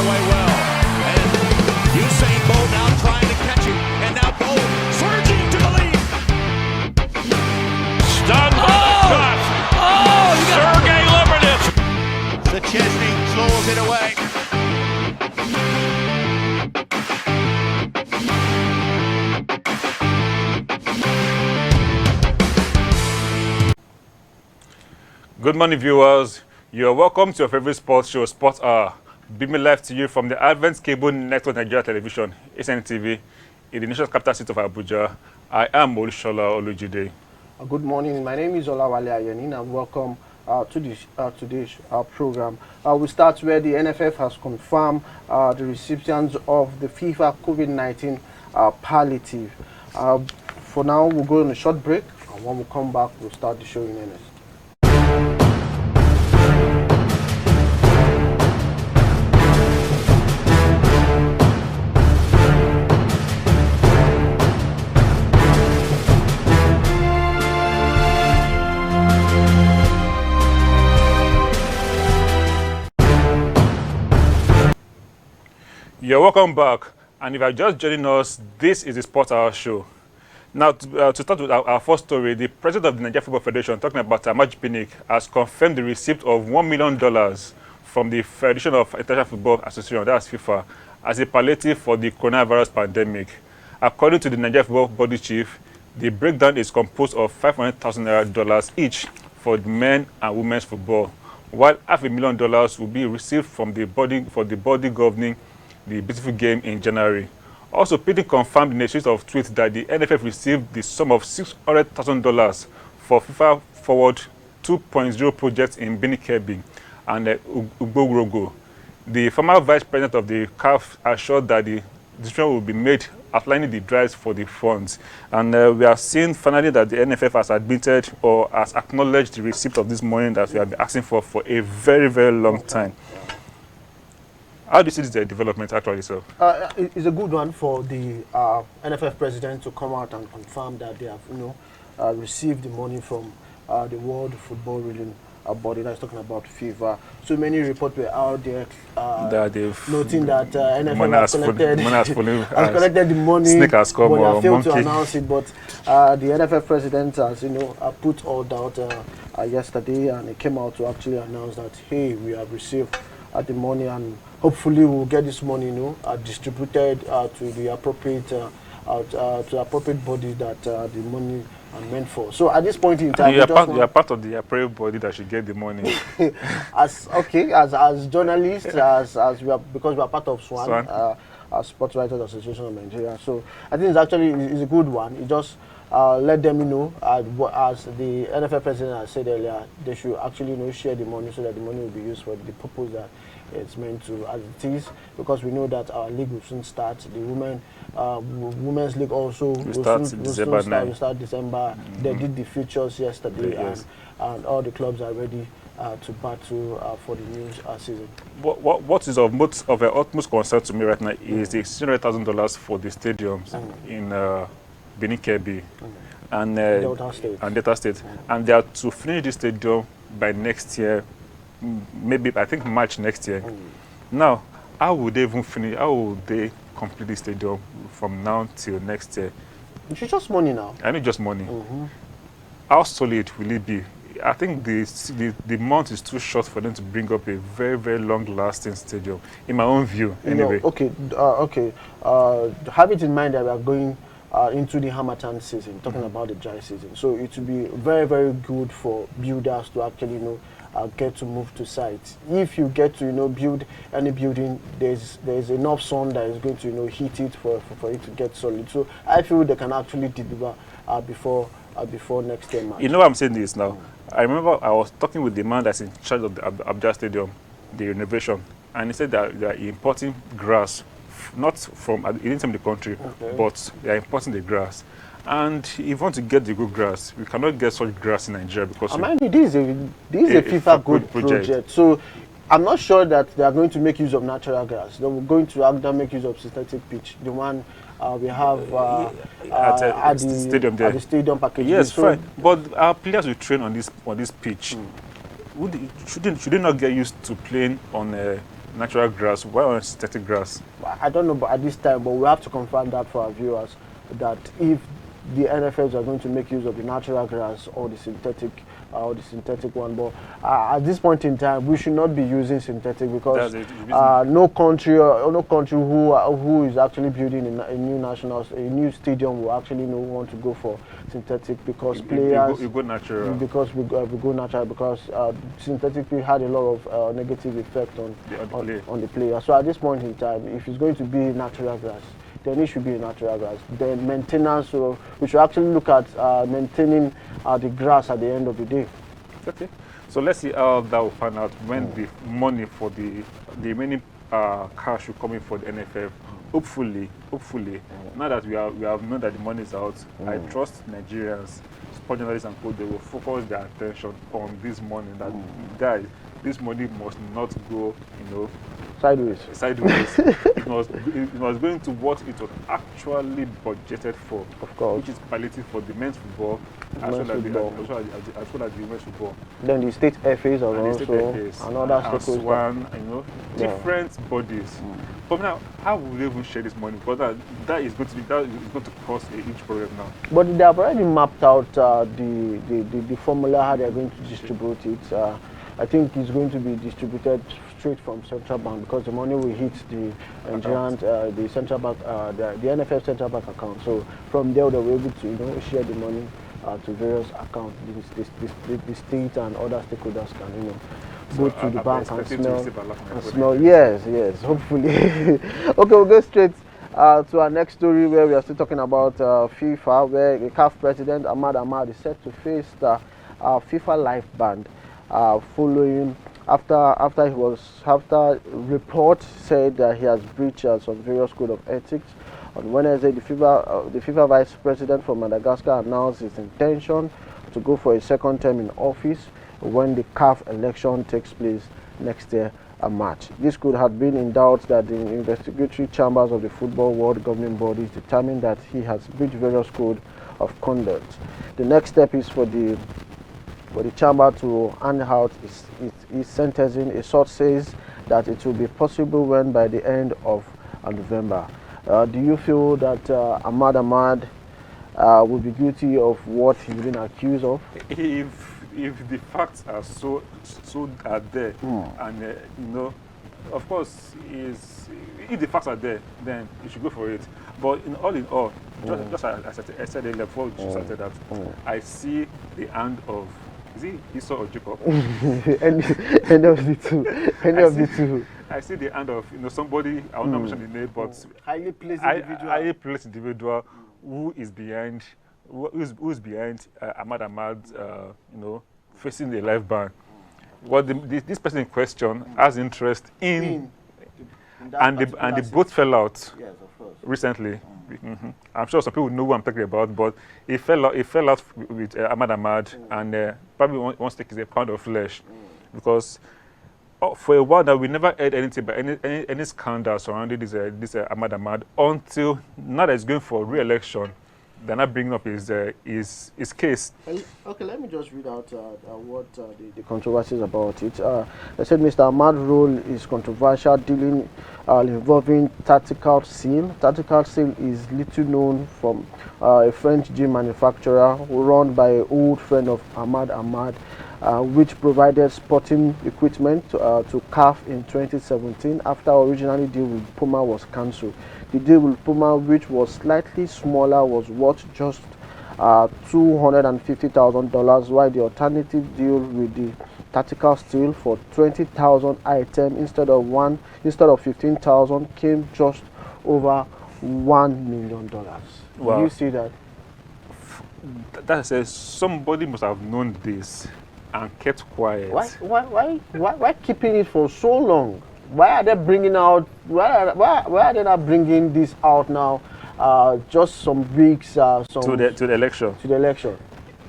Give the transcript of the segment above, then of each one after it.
away well. And Usain Bolt now trying to catch him. And now Bolt surging to the lead. Stunned by the shot. Sergei Lebedev. The Chesney claws it away. Good morning, viewers. You are welcome to your favorite sports show, Sports Hour, beaming live to you from the Advent Cable Network Nigeria Television, ACNNTV, in the national capital city of Abuja. I am Olushola Olujide. Good morning. My name is Olawale Ayonin, and welcome to today's program. We start where the NFF has confirmed the recipients of the FIFA COVID-19 palliative. For now, we'll go on a short break, and when we come back, we'll start the show in earnest. You're welcome back, and if you're just joining us, this is the Sports Hour show. Now, to start with our first story, the president of the Nigeria Football Federation, talking about Amaj Pinnick, has confirmed the receipt of $1 million from the Federation of International Football Association, that's FIFA, as a palliative for the coronavirus pandemic. According to the Nigeria Football Body Chief, the breakdown is composed of $500,000 each for the men and women's football, while $500,000 will be received from the body governing the beautiful game in January. Also, Pinnick confirmed in a series of tweets that the NFF received the sum of $600,000 for FIFA Forward 2.0 projects in Benin Kebbi and Ugborogo. The former vice president of the CAF assured that the decision will be made outlining the drives for the funds. And we are seeing finally that the NFF has admitted or has acknowledged the receipt of this money that we have been asking for a very, very long time. How do you see this development actually, sir? It's a good one for the NFF president to come out and confirm that they have, received the money from the World Football Ruling Body that's talking about FIFA. So many reports were out there noting that NFF has collected the money, snake has come, but they failed monkey to announce it. But the NFF president has, put all doubt yesterday, and he came out to actually announce that, hey, we have received the money, and hopefully we'll get this money, distributed to the appropriate body that the money are meant for. So at this point in time, you are part of the appropriate body that should get the money. as journalists, as we are, because we are part of SWAN. Sports Writers Association of Nigeria. So I think it's a good one. It just let them know, as the NFF president has said earlier, they should actually share the money so that the money will be used for the purpose that it's meant to, as it is, because we know that our league will soon start. The women's league also will start December. They did the futures yesterday, and all the clubs are ready to battle for the new season. What is of utmost concern to me right now is the $600,000 for the stadiums in Benin Kebbi and Delta State. And they are to finish the stadium by next year, maybe I think March next year. Now, how would they even finish? How would they complete the stadium from now till next year? It's just money now. I mean, just money. How solid will it be? I think the month is too short for them to bring up a very, very long-lasting stadium, in my own view, anyway. Have it in mind that we are going into the Harmattan season, talking about the dry season. So it will be very, very good for builders to actually, get to move to sites. If you get to, build any building, there's enough sun that is going to, heat it for it to get solid. So I feel they can actually deliver before next year, March. You know why I'm saying this now? I remember I was talking with the man that's in charge of the Abuja Stadium, the renovation, and he said that they are importing grass, not from the country, but they are importing the grass. And if you want to get the good grass, we cannot get such grass in Nigeria because this is a FIFA good project. So I'm not sure that they are going to make use of natural grass. They're going to actually make use of synthetic pitch. The one we have at the stadium package. Yes, fine. But our players will train on this pitch. Should they not get used to playing on natural grass? Why on synthetic grass? I don't know at this time, but we have to confirm that for our viewers, that if the NFLs are going to make use of the natural grass or the synthetic one. But at this point in time, we should not be using synthetic, because no country who is actually building a new stadium will actually want to go for synthetic, because players you go natural. Because we go natural, because synthetic had a lot of negative effect on the player. So at this point in time, if it's going to be natural grass, then it should be a natural grass. Then maintenance, so we should actually look at maintaining the grass at the end of the day. Okay. So let's see how that will pan out when the money for the remaining cash will come in for the NFF. Hopefully, now that we have known that the money is out, I trust Nigerians, sport journalists and co, they will focus their attention on this money. That this money must not go, sideways. It was going to what it was actually budgeted for. Of course. Which is palliative for the men's football, as well as the women's football. Then the state FAs are also another stakeholder. Different bodies. But now, how will they even share this money? Because that is going to cause a huge problem now. But they have already mapped out the formula, how they are going to distribute it. I think it's going to be distributed straight from central bank, because the money will hit the Nigerian, the central bank, the NFF central bank account. So from there, they'll be able to share the money to various accounts. The state and other stakeholders can go to the bank and smell. Yes, hopefully. Okay, we'll go straight to our next story, where we are still talking about FIFA, where the CAF president Ahmad Ahmad is set to face the FIFA life ban. Following after reports said that he has breached some various code of ethics. On Wednesday, the FIFA vice president from Madagascar announced his intention to go for a second term in office when the CAF election takes place next year in March. This could have been in doubt that the investigatory chambers of the football world governing bodies determined that he has breached various code of conduct. The next step is for the chamber to hand out his sentencing. A source says that it will be possible when by the end of November. Do you feel that Ahmad Ahmad will be guilty of what he's been accused of? If the facts are so are there, and of course, if the facts are there, then you should go for it. But in all, just as I said earlier before we started that, I see the hand of, is it Esau or Jacob? Any of the two. I see the hand of somebody, I will not mention the name, but highly placed individual who is behind Ahmad Ahmad, facing the life ban. What this person in question has interest in and the boat fell out recently. I'm sure some people know who I'm talking about, but it fell out with Ahmad Ahmad, and probably wants to take a pound of flesh, because for a while now we never heard anything about any scandal surrounding this Ahmad Ahmad until now that he's going for re-election. They're not bringing up his case. Okay, let me just read out what the controversies about it. They said Mr. Ahmad's role is controversial, involving tactical seal. Tactical seal is little known from a French gym manufacturer run by an old friend of Ahmad Ahmad, which provided sporting equipment to CAF in 2017 after originally deal with Puma was cancelled. The deal with Puma, which was slightly smaller, was worth just $250,000, while the alternative deal with the tactical steel for 20,000 items instead of 15,000 came just over $1 million. Wow. Do you see that? That says somebody must have known this and kept quiet. Why keeping it for so long? Why are they bringing out? Why are they not bringing this out now? Just some weeks to the election. To the election.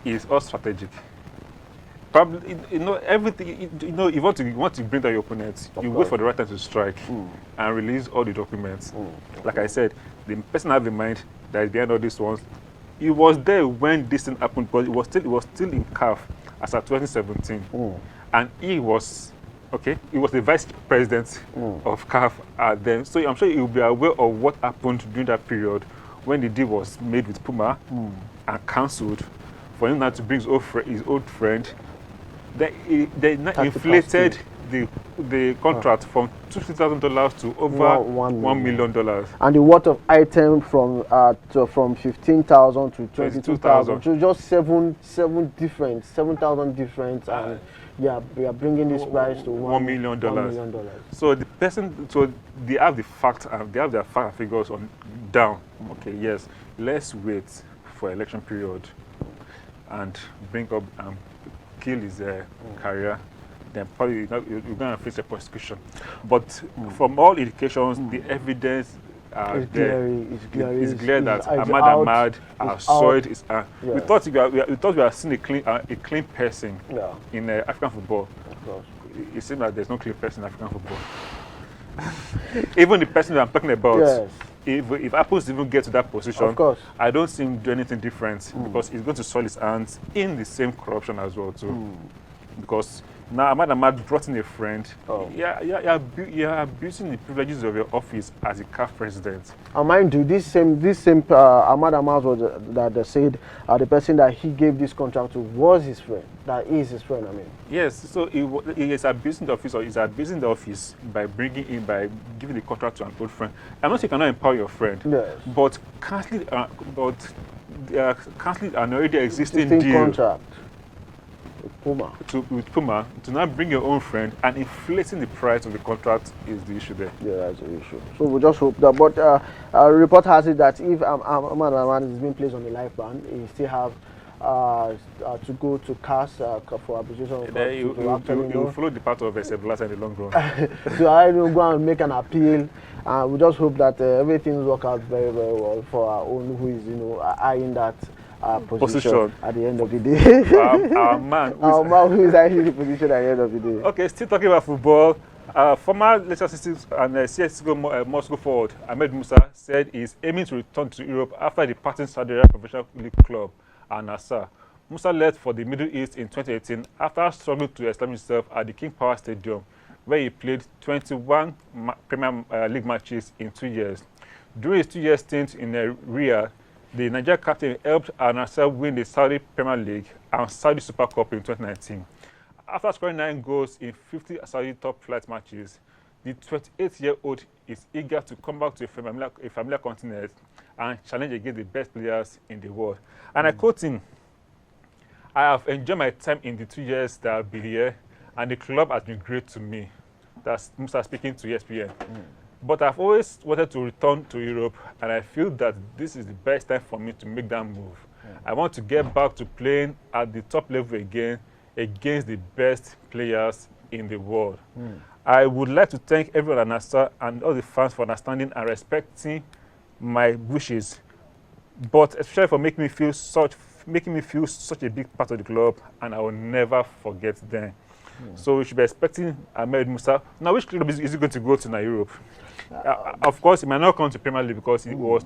It's all strategic. Probably, everything. You want to bring down your opponents. You wait for the right time to strike and release all the documents. Like I said, the person have in mind that is behind all these ones. He was there when this thing happened, but it was still in CAF as at 2017, and he was Okay, he was the vice president of CAF then, so I'm sure he will be aware of what happened during that period when the deal was made with Puma and cancelled. For him now to bring his old friend, they now inflated the contract from $250,000 to over $1 million. And the worth of item from 15,000 to 22,000. So just 7,000 difference, and we are bringing this price to $1 million. $1 million. So they have the fact, they have their fact figures on down. Okay, yes, let's wait for election period and bring up and kill his career. Then probably you're going to face a prosecution. But from all indications, the evidence It's clear that Ahmad Soid is. We thought we are seeing a clean person in African football. It seems that there's no clean person in African football. Even the person that I'm talking about, if happens to even get to that position, of course, I don't see him do anything different because he's going to soil his hands in the same corruption as well too. Because now Ahmad brought in a friend. You're abusing the privileges of your office as a CAF president. And mind you, this same Ahmad was that they said the person that he gave this contract to was his friend. That is his friend. I mean. Yes. So he is abusing the office, or is abusing the office by giving the contract to an old friend. I'm not saying you cannot empower your friend. Yes. But canceling an already existing deal contract. With Puma to now bring your own friend and inflating the price of the contract is the issue there. Yeah, that's the issue. So we just hope that. But a report has it that if Ahmad is being placed on the life ban, he still have to go to CAS for arbitration. He will follow the path of Sebulata in the long run. So I will go and make an appeal. We just hope that everything works out very, very well for our own who is eyeing that position at the end of the day. Our man who is eyeing the position at the end of the day. Okay, still talking about football. Former Leicester City and CSGO Moscow forward Ahmed Musa said he is aiming to return to Europe after departing Saudi Arabia Professional League club Al Nassr. Musa left for the Middle East in 2018 after struggling to establish himself at the King Power Stadium, where he played 21 Premier League matches in 2 years. During his 2-year stint in Riyadh, the Nigerian captain helped Al Nassr win the Saudi Premier League and Saudi Super Cup in 2019. After scoring 9 goals in 50 Saudi top-flight matches, the 28-year-old is eager to come back to a familiar continent and challenge against the best players in the world. And I quote him, "I have enjoyed my time in the 2 years that I've been here, and the club has been great to me." That's Musa speaking to ESPN. But I've always wanted to return to Europe, and I feel that this is the best time for me to make that move. I want to get back to playing at the top level again against the best players in the world. I would like to thank everyone at Nassr and all the fans for understanding and respecting my wishes, but especially for making me feel such a big part of the club, and I will never forget them. So we should be expecting Ahmed Musa. Now, which club is he going to go to now, Europe? Of course, he might not come to Premier League because it was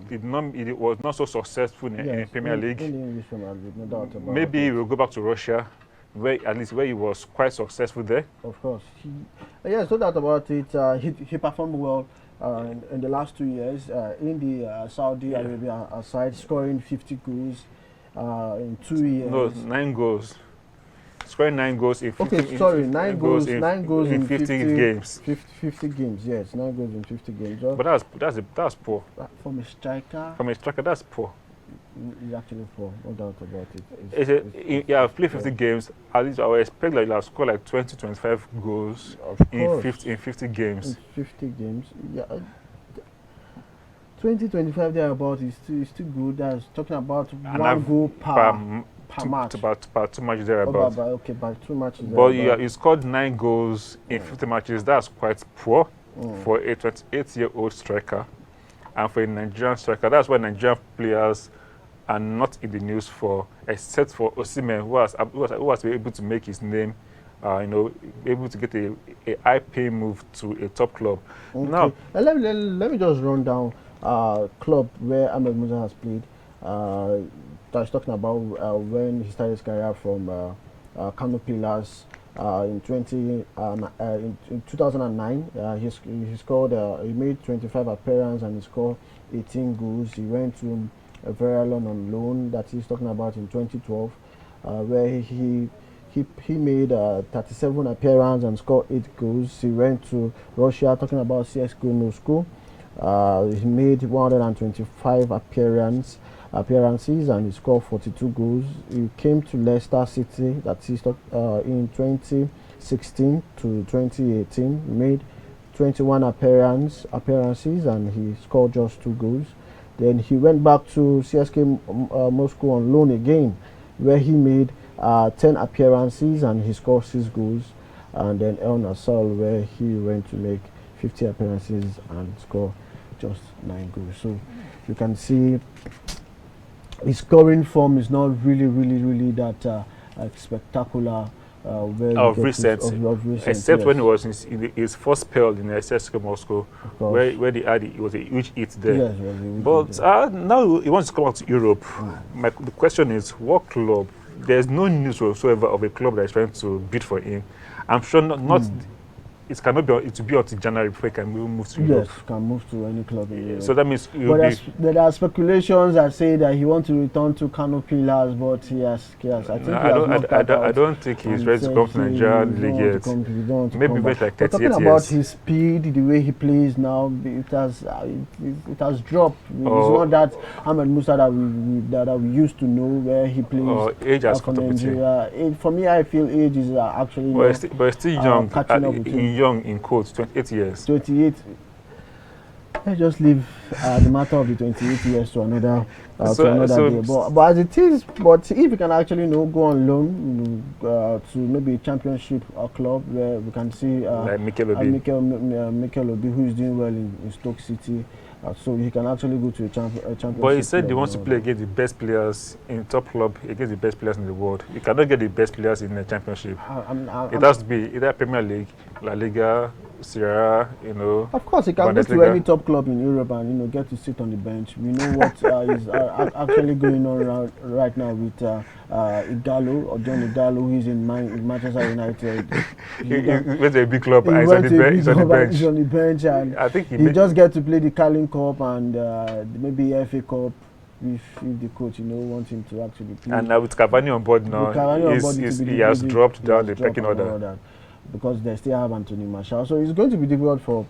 not so successful in Premier League. No doubt about Maybe he will go back to Russia, where he was quite successful there. Of course, yes, no doubt about it. He performed well in the last 2 years in the Saudi Arabia side, scoring 50 goals in 2 years. No, 9 goals. Scoring 9 goals in 50 9 goals in 50 games. 50 games, yes, 9 goals in 50 games. But that's poor. From a striker. From a striker, that's poor. He's actually poor, no doubt about it. I've played 50 games. At least I would expect like I'll score like 20-25 goals in 50 games. In 50 games, yeah. 20-25 thereabout is still good. That's talking about one goal per match. About 2 matches thereabout. By 2 matches. But he scored 9 goals in 50 matches. That's quite poor for a 28-year-old striker, and for a Nigerian striker. That's why Nigerian players are not in the news for, except for Osimhen, who was able to make his name, able to get a high-paying move to a top club. Okay. Now, let me just run down club where Ahmed Musa has played. That's talking about when he started his career from Kano Pillars in 2009. He scored. He made 25 appearances and he scored 18 goals. He went to Veralon on loan. That he's talking about in 2012, where he made 37 appearances and scored 8 goals. He went to Russia, talking about CSKA Moscow. He made 125 appearances and he scored 42 goals. He came to Leicester City, that is in 2016 to 2018. He made 21 appearances and he scored just 2 goals. Then he went back to CSKA Moscow on loan again, where he made 10 appearances and he scored 6 goals. And then El Nassr, where he went to make 50 appearances and score just 9 goals. So you can see his scoring form is not really that spectacular. Of recent, except yes. when he was in his first spell in CSKA Moscow, where they had it was a huge hit there. Yes, but now he wants to come out to Europe. The question is, what club? There's no news whatsoever of a club that is trying to bid for him. I'm sure not it cannot be. It will be until January before he can move to Europe. Yes, can move to any club in Europe. So that means there are speculations that say that he wants to return to Kano Pillars, but yes, I think I don't think he's ready to come to Nigeria league yet. Maybe wait like 38 years. Talking about his speed, the way he plays now, it has dropped. It's not that Ahmed Musa that we used to know, where he plays. Age has caught up with him. For me, I feel age is actually. But still young. Catching up with him. Young in quotes, 28 years. 28. Let's just leave the matter of the 28 years to another day. But as it is, but if you can actually go on loan to maybe a championship club where we can see like Mikel Obi. Mikel Obi, who is doing well in Stoke City. So he can actually go to a championship. But he said he wants to play against the best players in top club, against the best players in the world. You cannot get the best players in the championship. It has to be either Premier League, La Liga, Serie A, Of course, he can go to any top club in Europe and get to sit on the bench. We know what is actually going on right now with Igalo, or John Igalo, who is in Manchester United. He went to a big club and he's on the bench. And I think he just get to play the Carling Cup and maybe FA Cup. If the coach wants him to actually play. And now with Cavani on board now, he has dropped down the pecking order. Because they still have Anthony Martial. So it's going to be difficult for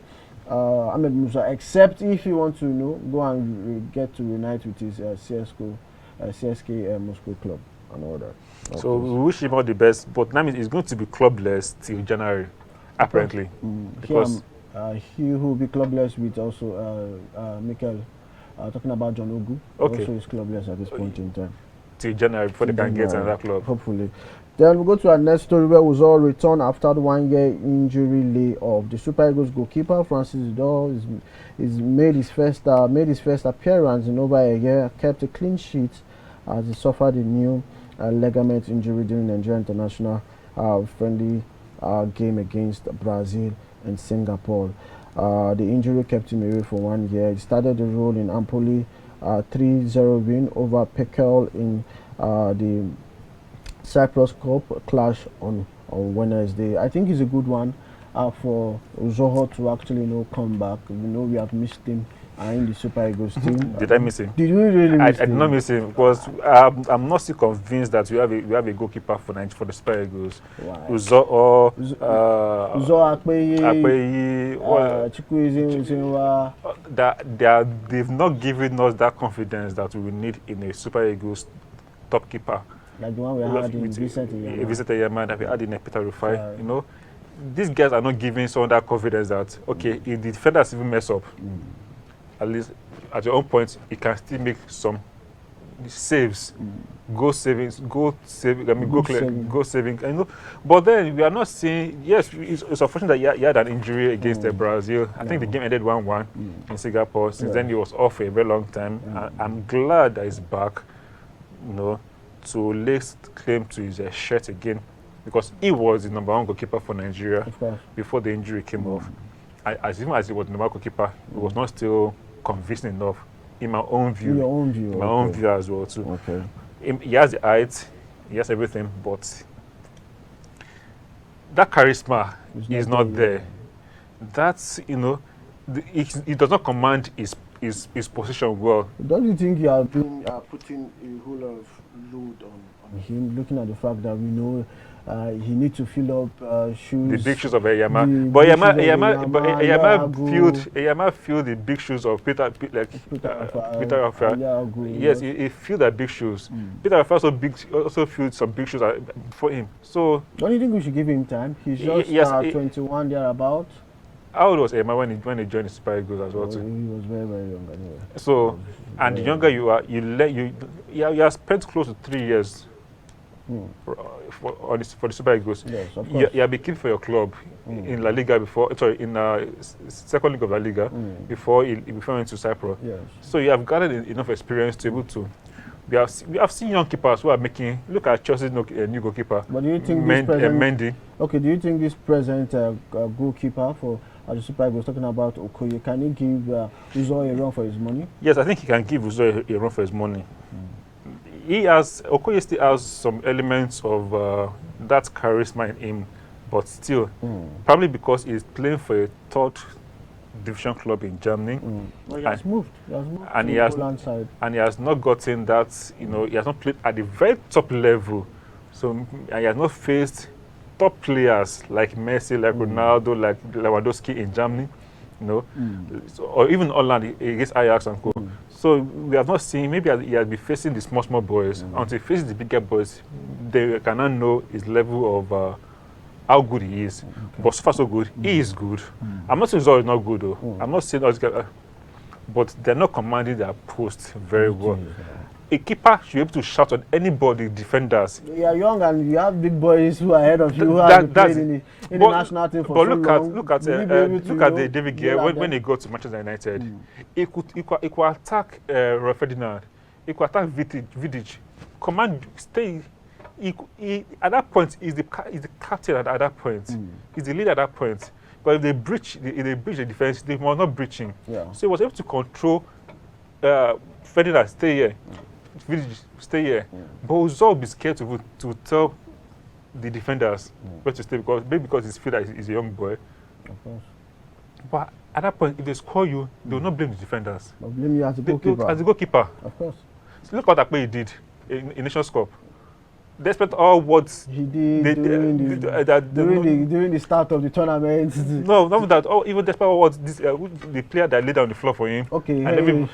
Ahmed Musa, except if he wants to go and get to reunite with his CSKA Moscow club and all that. So we wish him all the best, but that means he's going to be clubless till January, apparently. Because he will be clubless with also Mikel, talking about John Ogu. Okay. Also is clubless at this point in time. Till January before they can get another club. Hopefully. Then we go to our next story, where Uzor returned after the 1-year injury layoff. The Super Eagles goalkeeper Francis Udor made his first appearance in over a year, kept a clean sheet as he suffered a new ligament injury during Nigeria international friendly game against Brazil and Singapore. The injury kept him away for 1 year. He started the role in Empoli, 3-0 win over Pekel in the Cyprus Cup clash on Wednesday. I think it's a good one for Zoho to actually come back. We have missed him in the Super Eagles team. Did I miss him? Did we really miss him? I did not miss him because I'm not still convinced that we have a goalkeeper for the Super Eagles. Uzo Akpeyi, they've not given us that confidence that we need in a Super Eagles top keeper. Like the one we had in Vincent Yama that we had in Peter Rufai. These guys are not giving someone that confidence that, okay, if the defenders even mess up, at least at your own point, he can still make some saves, goal saving. But then we are not seeing. Yes, it's unfortunate that he had an injury against Brazil. I think the game ended 1-1 in Singapore. Since then, he was off for a very long time. I'm glad that he's back. To lay claim to his shirt again, because he was the #1 goalkeeper for Nigeria before the injury came off. As even as he was the #1 goalkeeper, he was not still convincing enough, in my own view. In your own view. In my own view as well too. Okay. He has the height, he has everything, but that charisma It's is not not there, there. That's, you know, it does not command his position well. Don't you think you have been putting a whole lot of load on him, looking at the fact that we know he needs to fill up shoes. The big shoes of Eyama. The But big shoes of Eyama filled the big shoes of Peter Rafael. Yago, Yes, he filled that big shoes. Peter Rafael also filled some big shoes for him. So don't you think we should give him time? He's just 21 thereabout. how old was Eyama when he joined the Super Eagles as well? He was very, very young anyway. So, and the younger you are, you have spent close to 3 years for the Super Eagles. Yes, of course. You have been kept for your club in La Liga before. Sorry, in second league of La Liga before he went to Cyprus. Yes. So you have gathered enough experience to be able to. We have seen young keepers who are making. Look at Chelsea's new goalkeeper. But do you think this present, Mendy? Okay, do you think this present goalkeeper for the Super Eagles, talking about Okoye, can he give Uzo a run for his money? Yes, I think he can give Uzo a run for his money. Okoye still has some elements of that charisma in him, but still, probably because he's playing for a third division club in Germany. Well, he has moved. And to he has Poland side. and he has not gotten that, you know, he has not played at the very top level. So and he has not faced top players like Messi, like Ronaldo, like Lewandowski in Germany, you know, or even Holland against Ajax and co. So we have not seen, maybe he has been facing the small boys. Until he faces the bigger boys, they cannot know his level of how good he is. But so far so good, he is good. I'm not saying Zoro is not good though. I'm not saying all these guys, but they're not commanding their post very well. A keeper should be able to shout on anybody, defenders. You are young and you have big boys who are ahead of you who have played in the national team for so long. But look at the David Gea when he got to Manchester United. He could attack Ferdinand. He could attack Vidic. Command, stay. At that point, he's the captain at that point. He's the leader at that point. But if they breach the defense, they were not breaching. Yeah. So he was able to control Ferdinand, stay here. Vidic, stay here. But Uzo will be scared to tell the defenders where to stay because he's feel that he's a young boy. Of course. But at that point, if they score you, they will not blame the defenders. But blame you as a goalkeeper. As a goalkeeper. Of course. So look what Akpe did in Nations Cup. Despite all what he did during the start of the tournament. No, not that. Oh, even despite all what the player that laid down the floor for him. Okay. And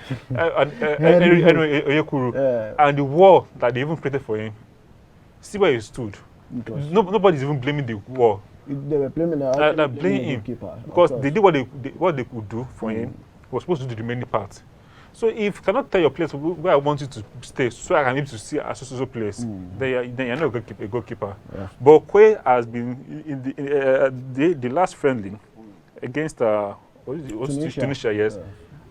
Henry Oyekuru and the wall that they even created for him. See where he stood. Nobody's even blaming the wall. They were blaming him because they did what they could do for him. He was supposed to do the remaining part. So if you cannot tell your players where I want you to stay, so I can be able to see a social place, then you're not a goalkeeper. Yeah. But Kwe has been in the last friendly against Tunisia, yes.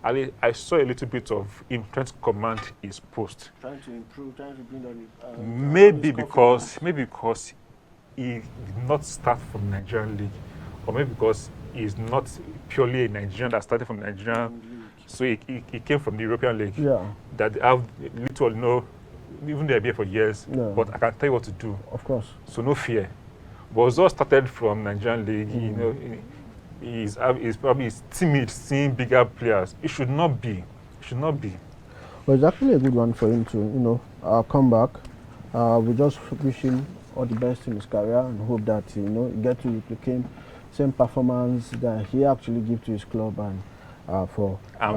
Yeah. I saw a little bit of him trying to command his post. Trying to improve, trying to bring on maybe because he did not start from the Nigerian league, or maybe because he's not purely a Nigerian that started from Nigerian. So he came from the European League. Yeah. That I have little or no, even though I've been here for years, but I can tell you what to do. Of course. So no fear. But Ozo started from Nigerian League. You know, he's probably timid seeing bigger players. It should not be. It should not be. Well, it's actually a good one for him to, come back. We just wish him all the best in his career and hope that he get to replicate same performance that he actually give to his club and. I'm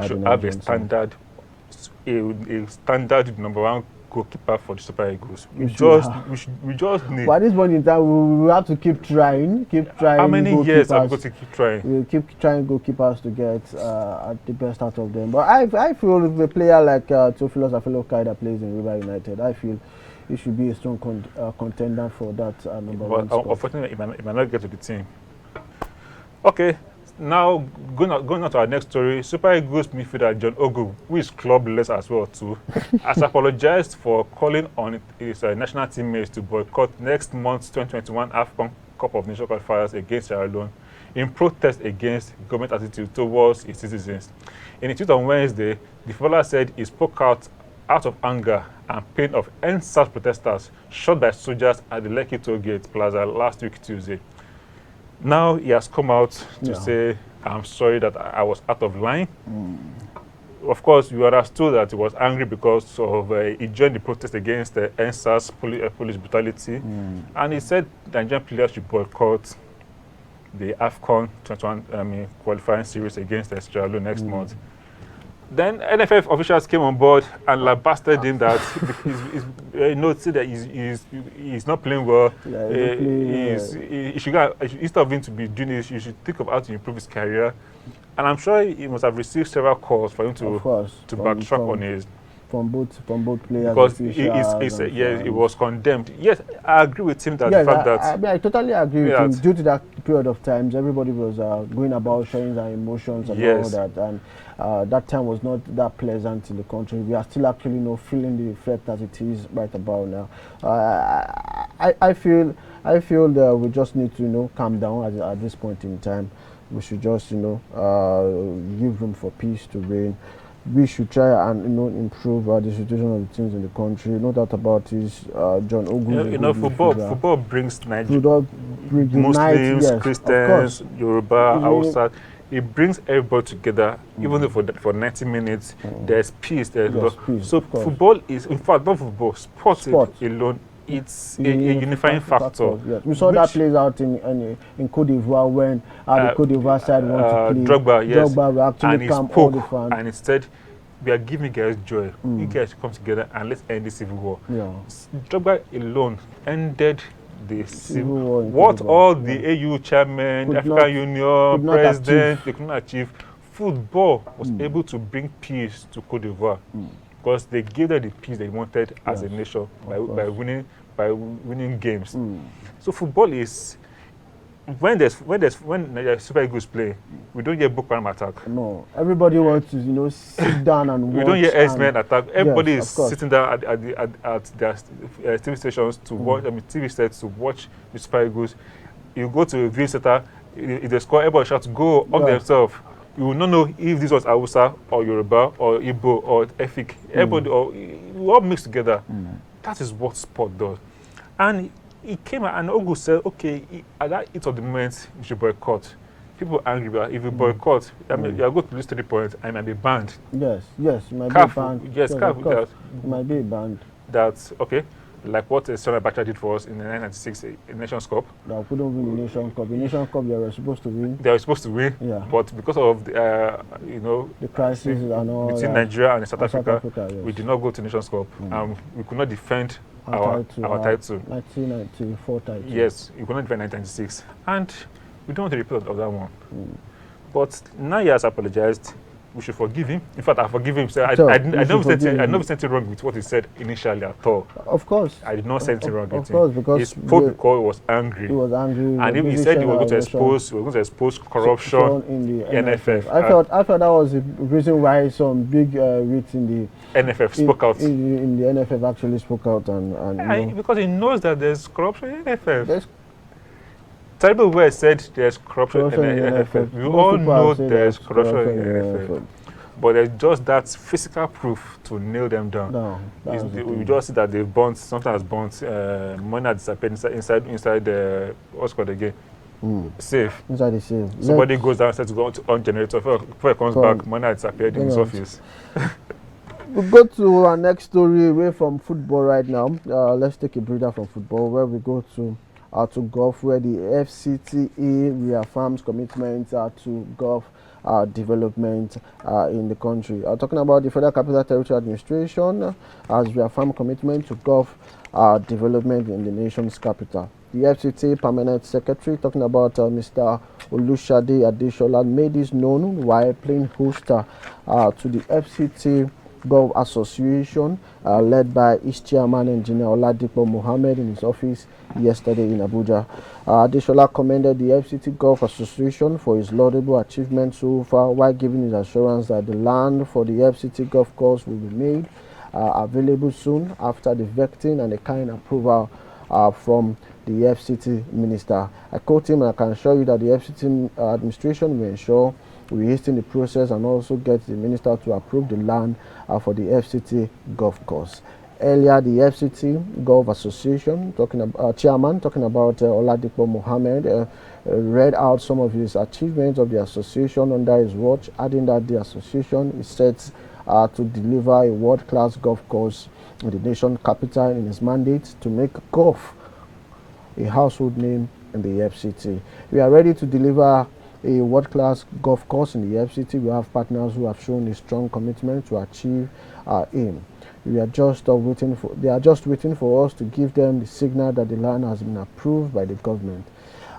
sure have a standard number one goalkeeper for the Super Eagles. We just need. But at this point in time, we have to keep trying. How many years are we going to keep trying? We'll keep trying goalkeepers to get the best out of them. But I feel with a player like Theophilus Afelokai that plays in River United, I feel he should be a strong contender for that number one spot. Unfortunately, it might not get to the team. Okay. Now, going on to our next story, Super Eagles midfielder John Ogu, who is clubless as well too, has apologized for calling on his national teammates to boycott next month's 2021 AFCON Cup of Nations qualifiers against Sierra Leone in protest against government attitude towards its citizens. In a tweet on Wednesday, the footballer said he spoke out of anger and pain of NSAS protesters shot by soldiers at the Lekki Toll Gate Plaza last week Tuesday. Now he has come out to say, I'm sorry that I was out of line. Of course, we understood that he was angry because of he joined the protest against the NSAS police brutality. And he said Nigerian players should boycott the AFCON 21 qualifying series against Australia next month. Then NFF officials came on board and lambasted him that said that he's not playing well. He should instead of him to be doing this, you should think of how to improve his career. And I'm sure he must have received several calls for him to backtrack on his. From both players. Because he was condemned. Yes, I agree with him that the fact that I totally agree with him. Due to that period of times, everybody was going about showing their emotions and all that, and that time was not that pleasant in the country. We are still actually feeling the effect that it is right about now. I feel that we just need to calm down at this point in time. We should just give room for peace to reign. We should try and improve the situation of the things in the country. No doubt about this. John Ogun. Football brings Muslims, Christians, Yoruba, Hausa. It brings everybody together. Even though for 90 minutes, there's peace. Peace, so football is, in fact, not football. Sport alone. It's a unifying factor. Yes. We saw that plays out in Côte d'Ivoire when the Côte d'Ivoire side wanted to play. Drogba will actually calm all the fans. And instead, we are giving guys joy. You guys come together and let's end this civil war. Drogba alone ended the civil war. What all the AU chairman, the African Union, president, they could not achieve. Football was able to bring peace to Côte d'Ivoire. Because they gave them the peace they wanted as a nation by winning games. So football is when Nigeria Super Eagles play, we don't hear Boko Haram attack. No, everybody wants to sit down and watch. We don't hear X-Men attack. Everybody is sitting down at their TV stations to watch. TV sets to watch the Super Eagles. You go to a view center, if they score, everybody shouts, "Go!" Up themselves. You will not know if this was Hausa or Yoruba or Igbo or Efik. Everybody, we all mix together. That is what sport does. And he came out and Ogu said, okay, at that heat of the moment, you should boycott. People are angry, but if you boycott, you are going to lose 3 points and might be banned. Yes, it might be banned. Yes, it might be banned. That's okay. Like what Sonny Abacha did for us in the 1996 Nations Cup. That couldn't win the Nations Cup. The Nations Cup, they were supposed to win. They were supposed to win, but because of the the crisis and all between Nigeria and South Africa, we did not go to Nations Cup. We could not defend our title. 1994 title. Yes, we could not defend 1996, and we don't want to repeat of that one. But now he has apologized. We should forgive him. In fact, I forgive him. So I never said anything wrong with what he said initially at all. Of course. I did not say anything wrong with him. Of course, because he spoke because he was angry. He was angry. And he said he was going to expose corruption in the NFF. I thought that was the reason why some big REITs in the NFF spoke out. In the NFF actually spoke out and because he knows that there's corruption in NFF. Terrible way said there's corruption in the NFF. We all know there's corruption in the NFF. But there's just that physical proof to nail them down. We just see that they've burnt, sometimes burnt money that disappeared inside the, what's called again? Safe. Inside the safe. Somebody goes downstairs to go on generator. Before he comes back, money had disappeared in his office. We'll go to our next story away from football right now. Let's take a breather from football where we go to golf, where the FCTA reaffirms commitment to golf development in the country. Talking about the Federal Capital Territory Administration has reaffirmed commitment to golf development in the nation's capital. The FCTA Permanent Secretary, talking about Mr. Olushade Adeshola, made this known while playing host to the FCTA Golf Association, led by its chairman, Engineer Oladipo Mohammed, in his office yesterday in Abuja. Adeshola commended the FCT Golf Association for its laudable achievement so far, while giving his assurance that the land for the FCT golf course will be made available soon after the vetting and the kind approval from the FCT minister. I quote him, and I can assure you that the FCT administration will ensure we hasten the process and also get the minister to approve the land for the FCT golf course. Earlier, the FCT Golf Association, chairman, talking about Oladipo Mohammed, read out some of his achievements of the association under his watch, adding that the association is set to deliver a world-class golf course in the nation's capital in his mandate to make golf a household name in the FCT. We are ready to deliver a world-class golf course in the FCT. We have partners who have shown a strong commitment to achieve our aim. We are just they are just waiting for us to give them the signal that the land has been approved by the government.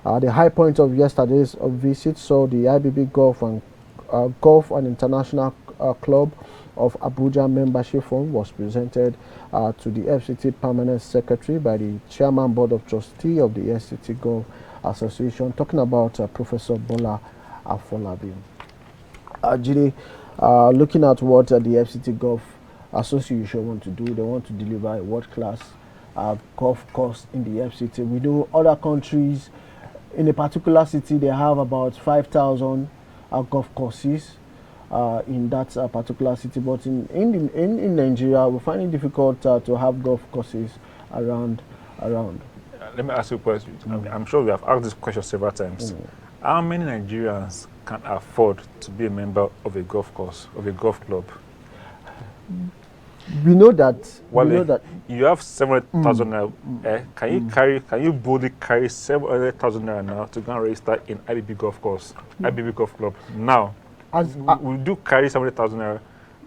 The high point of yesterday's visit saw the IBB Golf and International Club of Abuja membership form was presented to the FCT Permanent Secretary by the Chairman Board of Trustees of the FCT Golf Association, talking about Professor Bola Afolabi. Jide, looking at what the FCT Golf Association want to do, they want to deliver a world-class golf course in the FCT. We know other countries in a particular city, they have about 5,000 golf courses in that particular city, but in Nigeria, we find it difficult to have golf courses around. Let me ask you a question. I'm sure we have asked this question several times. How many Nigerians can afford to be a member of a golf course, of a golf club? We know that. You have 700,000 naira. Can you boldly carry 700,000 naira now to go and register in IBB Golf Course, IBB Golf Club? Now, we do carry 700,000 naira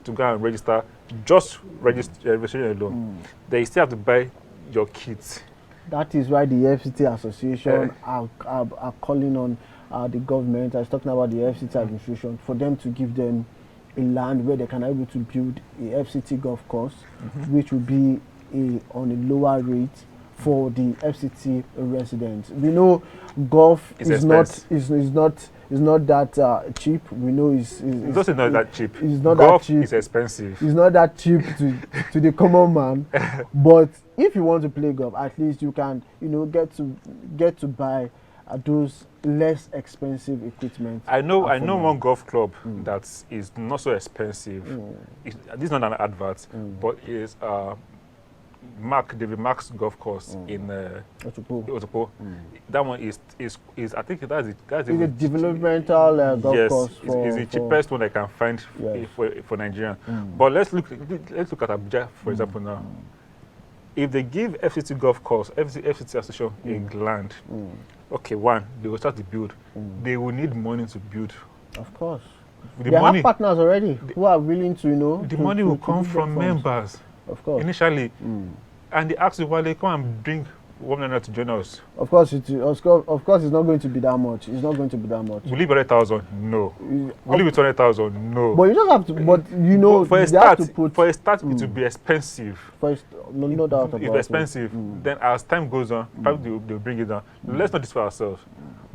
to go and register, just registration alone. They still have to buy your kits. That is why the FCT Association are calling on the government. I was talking about the FCT administration for them to give them a land where they can be able to build a FCT golf course, which will be on a lower rate for the FCT residents. We know golf is not that cheap. We know it's not that cheap. It's not golf that cheap. Is expensive. It's not that cheap to the common man. But if you want to play golf, at least you can get to buy those less expensive equipment. I know one golf club that is not so expensive. This is not an advert, but it is David Mark's golf course in Otopo. That one is I think that's a developmental golf course. It's the cheapest one I can find for Nigeria. But let's look at Abuja, for example, now. If they give FCT golf course, FCT Association a land, okay, one, they will start to build. They will need money to build. Of course. They have partners already who are willing to, The money will come from members. Of course. Initially. And they ask you why they come and bring 1 million to join us. Of course, it's not going to be that much. It's not going to be that much. Will it be 100,000? No. Will it be 200,000? No. But you just have to. But for a start, it will be expensive. No doubt about it. It's expensive. Then as time goes on, probably they'll bring it down. Let's not destroy ourselves.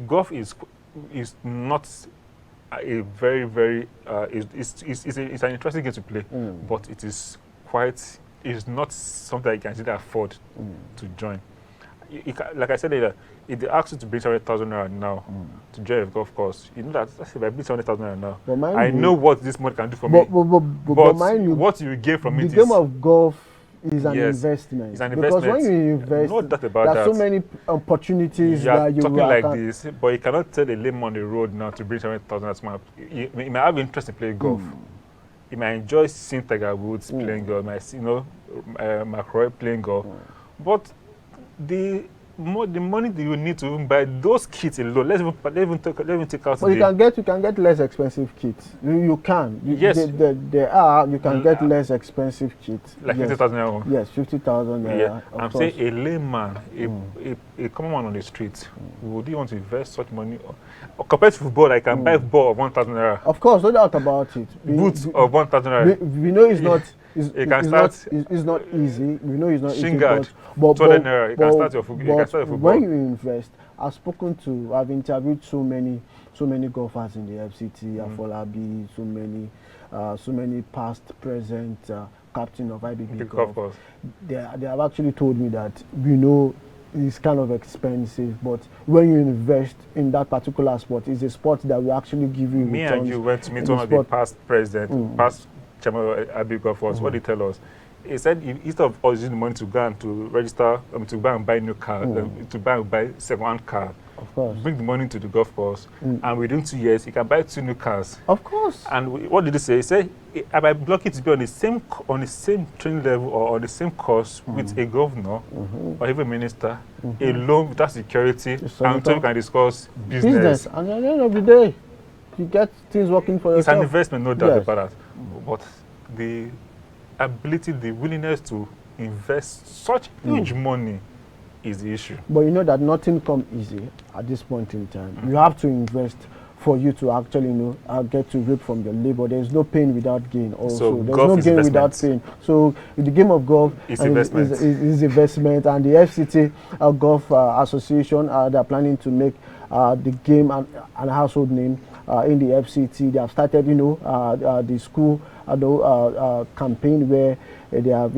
Golf is not a very, very. It's an interesting game to play, but it is quite. It's not something I can afford to join. Like I said earlier, if they ask you to bring 700,000 naira now to join a golf course, you know that if I bring 700,000 naira now, I know what this money can do for me. But what you get from it is... The game of golf is an investment. It's an investment. Because when you invest, no doubt about there are so many opportunities that you talking like this, but you cannot tell a layman on the road now to bring 700,000 naira. You might have interest in playing golf. You might enjoy seeing Tiger Woods playing golf, McRoy playing golf, but the money that you need to even buy those kits alone, let's even take out. But you can get less expensive kits. You can. Yes, you can get less expensive kits. Like 50,000 naira. Yes, 50,000 naira. Yeah, I'm saying a layman, a common man on the street, would you want to invest such money? Compared to football, I can buy a ball of 1,000 naira. Of course, no doubt about it. Boots of 1,000 naira. We know it's not. It's not easy. We know it's not easy. But 200 naira, you can start your football. When you invest, I've interviewed so many golfers in the FCT, Afolabi, so many past, present captain of IBB Golf. They have actually told me that it's kind of expensive, but when you invest in that particular sport, it's a sport that will actually give you returns. Me and you went to meet one of the past president, past chairman of IBB Golf. What did he tell us? he said instead of us using the money to go and to register, to go and buy new car, to buy second-hand car, Of course. bring the money to the golf course, and within 2 years, he can buy 2 new cars. Of course. And what did he say? He said, I might block it to be on the same training level or on the same course with a governor or even a minister, alone without security, and so you can discuss business. And at the end of the day, you get things working for It's yourself. an investment, no doubt Yes. about that. But the ability, the willingness to invest such huge money is the issue. But you know that nothing comes easy at this point in time. You have to invest for you to actually get to reap from your labor. There's no pain without gain. Also, So there's golf no is gain investment. without pain. So the game of golf It's is investment. is investment, and the FCT Golf Association they're planning to make the game an household name in the FCT. They have started, the school campaign where they have,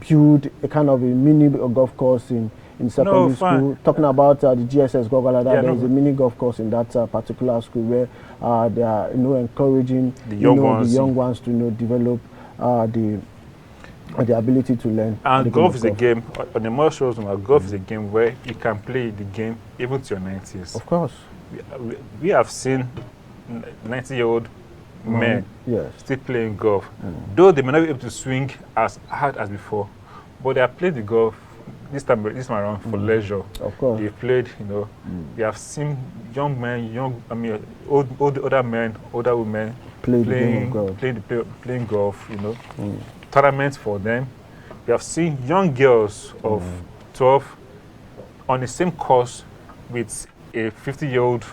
built a kind of a mini golf course in secondary school. Talking about the GSS Gogolada, there is a mini golf course in that particular school where they are, encouraging the young ones to develop the ability to learn. And golf is a game, on a more shows, golf is a game where you can play the game even to your 90s. Of course. We have seen 90-year-old men still playing golf. Though they may not be able to swing as hard as before, but they are playing the golf this time around for leisure. Of course. They played, we have seen young men, older men, older women playing golf, tournaments for them. We have seen young girls of 12 on the same course with a 50-year-old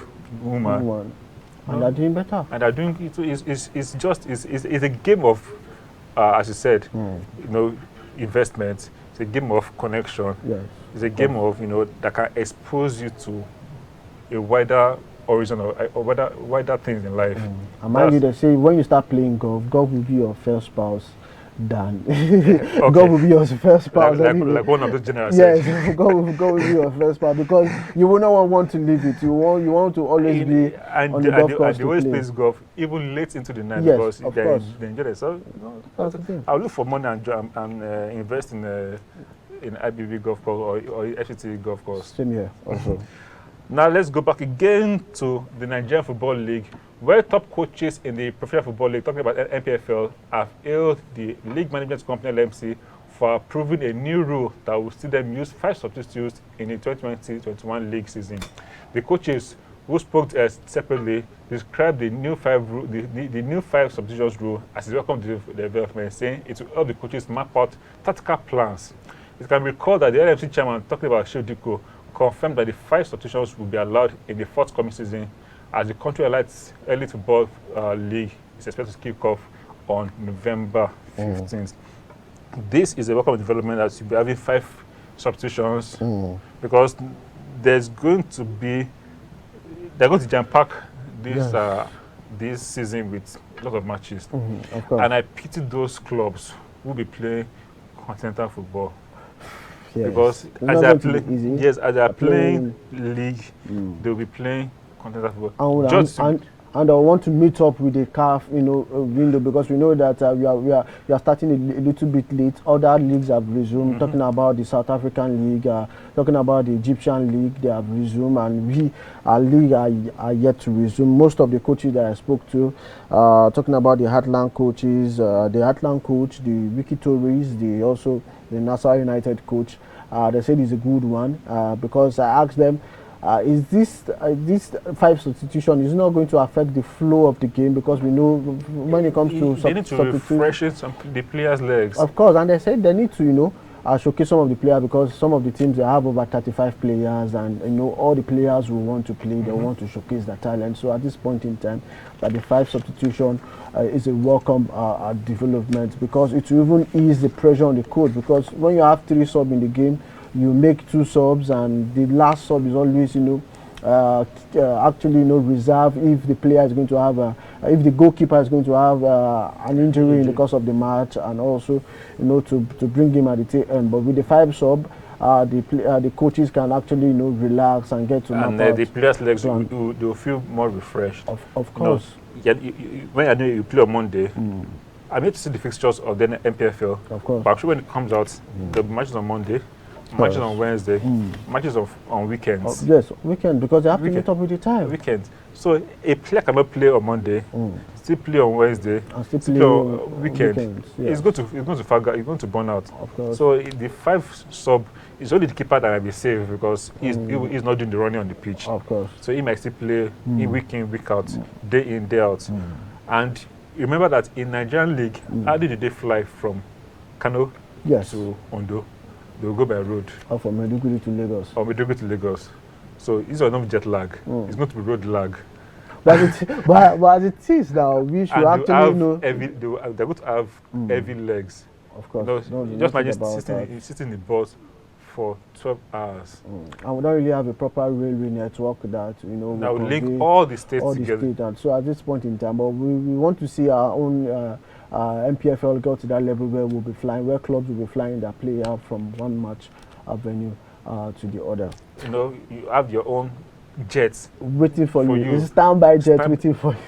woman. And they're doing better. And they're doing it. It's a game of, as you said, investment. It's a game of connection. Yes. It's a game of, that can expose you to a wider horizon or wider things in life. And mind you, they say when you start playing golf, golf will be your first spouse. Done. God will be your first spouse. Like one of those generals. Yes, God will be your first spouse because you will not want to leave it. You want to always be on the golf course. And they always play golf even late into the night because they enjoy themselves. I'll look for money and invest in IBB golf course or FCT golf course. Same here also. Now let's go back again to the Nigerian Football League, where top coaches in the Professional Football League, talking about NPFL, have hailed the league management company LMC for approving a new rule that will see them use 5 substitutes in the 2020-21 league season. The coaches who spoke separately described the new 5 substitutions rule as a welcome development, saying it will help the coaches map out tactical plans. It can be recalled that the LMC chairman, talking about Shildiko, confirmed that the 5 substitutions will be allowed in the forthcoming season, as the country elite football league is expected to kick off on November 15th. This is a welcome development that you'll be having 5 substitutions because they're going to jam-pack this season with a lot of matches. And I pity those clubs who will be playing continental football. Yes. Because as they are playing league, they'll be playing continental football. And I want to meet up with the CAF, window, because we know that we are starting a little bit late. Other leagues have resumed. Talking about the South African league, talking about the Egyptian league, they have resumed, and our league are yet to resume. Most of the coaches that I spoke to, talking about the Heartland coaches, the Heartland coach, the Wiki Tories, the Nassau United coach, they said it's a good one because I asked them, is this 5 substitution is not going to affect the flow of the game, because we know when it comes to they need to refresh the players' legs. Of course, and they said they need to showcase some of the players, because some of the teams, they have over 35 players, and all the players who want to play, they want to showcase their talent. So at this point in time, that the 5 substitution is a welcome development, because it will even ease the pressure on the coach, because when you have 3 subs in the game, you make 2 subs, and the last sub is always actually reserve if the player is going to have if the goalkeeper is going to have an injury in the course of the match, and also to bring him at the tail end. But with the 5 sub, the coaches can actually relax and get to map out. The players' legs will feel more refreshed. Of course. When you play on Monday, I'm yet to see the fixtures of the MPFL. Of course. But I'm sure when it comes out, there'll be matches on Monday, matches on Wednesday, matches on weekends. Yes, weekend, because they have to meet up with the time. Weekends. So a player cannot play on Monday, still play on Wednesday, And still play play on weekend. weekends, yeah. It's going to burn out. Of course. So the 5 sub is only the keeper that will be safe because he's not doing the running on the pitch. Of course. So he might still play week in, week out, day in, day out. And remember that in Nigerian league, how did they fly from Kano to Ondo? They will go by road. Or from Maiduguri to Lagos. Or Maiduguri to Lagos. So it's not jet lag. It's going to be road lag. But as it is now, we should actually know. They're going to have heavy legs. Of course. Just imagine sitting in the bus for 12 hours. And we don't really have a proper railway network that, now we link all the states together. So at this point in time, but we want to see our own MPFL go to that level where we'll be flying, where clubs will be flying their player from one match venue to the other. You have your own jets waiting for you. It's a standby jet waiting for you.